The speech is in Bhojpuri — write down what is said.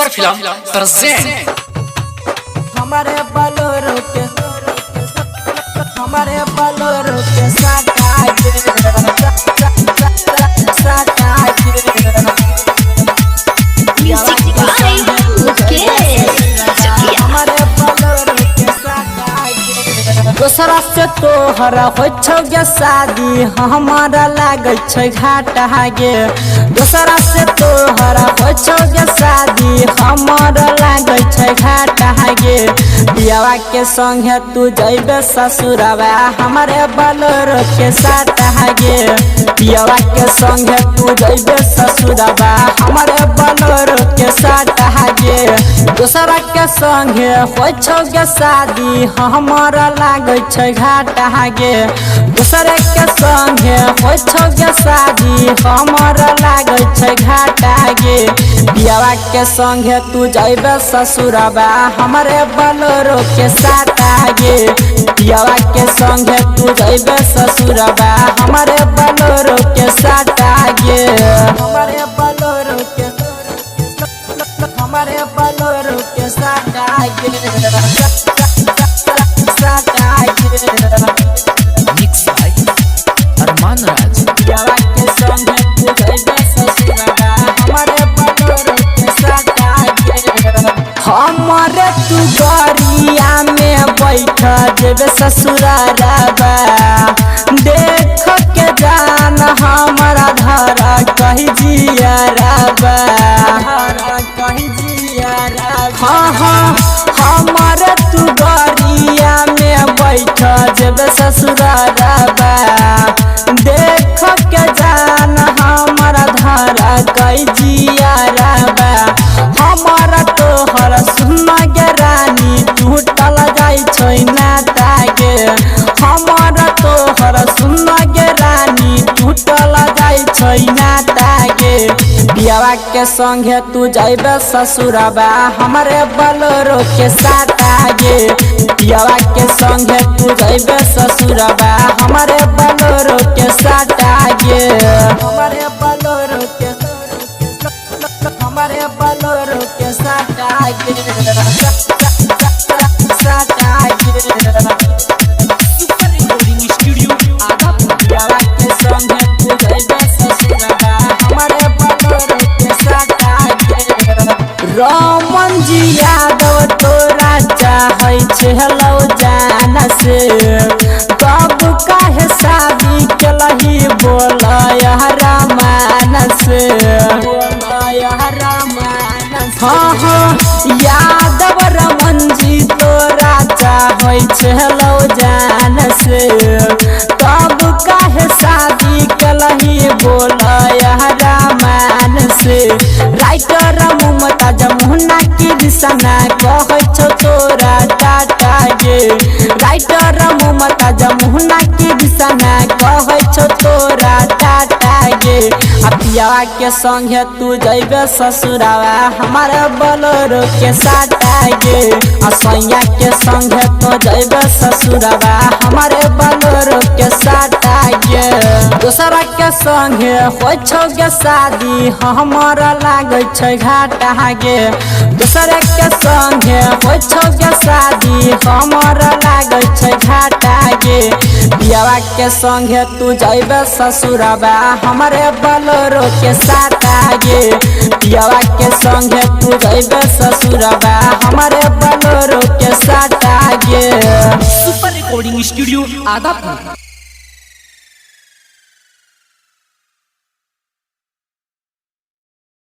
Super film present. हमारे बोलेरो के साथ दोसरा से तोहरा हो गे शादी हमारा लागे छै घाटा गे। दोसरा से तोहरा हो गे शादी हमारा लागे छै घाटा गे। बियावा के संगे तू जइबे ससुरवा हमारे बोलेरो के साथ गे। बियावा के संगे तू जइबे ससुरवा हमारे बोलेरो के साथ गे। दोसरा के संगे हो गे शादी हमारा लागे छै घाटा गे। दूसरे के संगे हो गे शादी हमारा लागे छै घाटा गे। बियावा के संगे तू जइबे ससुरवा हमारे बोलेरो के साथ गे। बियावा के संगे तू जइबे ससुरवा हमारे बोलेरो के साथ गे। हमारे बोलेरो के साथ गे। मिक्स बाय अरमान राज। बियावा के संगे तू जइबे ससुरवा हमारे बोलेरो के साथ गे। हमारे तू गरिया में बैठ जेबे ससुरारवा देख के जान हमारा धरा कही जियारवा कही जियारवा। हाँ हमारे तू गरिया में बैठ जेबे ससुरारवा देख के जान हमारा धरा कही जियारवा। हमारा तोहर सुन गे रानी टूटल जाय छै नाता गे। हमारा तोहर सुन गे रानी टूटल जाय छै नाता गे। बियावा के संगे तू जइबे ससुरवा हमारे बोलेरो के साथ गे। बियावा के संगे तू जइबे ससुरवा हमारे बोलेरो के साथ गे। हमारे बोलेरो के साथ गे। Super recording studio Adapur. बियावा के संगे तू जइबे ससुरवा हमारे बोलेरो के साथ गे। रमन जी यादव तोरा चाहै छलौ जान से कब काहे शादी केलही बोलय रामान से। हाँ यादव रमन जी तोरा चाहै छलौ जान से कब काहे शादी केलही बोलय रामान से। राइटर ममता जमुना की दिशना कहै छौ तोरा टाटा गे। राइटर ममता जमुना की दिशना कहै छौ तोरा टाटा गे। पियावा के संगे तू जइबे ससुरवा हमारे बोलेरो के साथ गे। सैया के संगे तू जइबे ससुरवा हमारे बोलेरो के साथ गे। दूसरा के संगे हो गे शादी हमारा लागे छै घाटा गे। दूसरे के संगे हो गे शादी हमारा लागे छै घाटा गे। बियावा के संगे तू जइबे ससुरवा हमारे बोलेरो के साथ गे। बियावा के संगे तू जइबे ससुरवा हमारे बोलेरो के साथ गे। Super recording studio Adapur.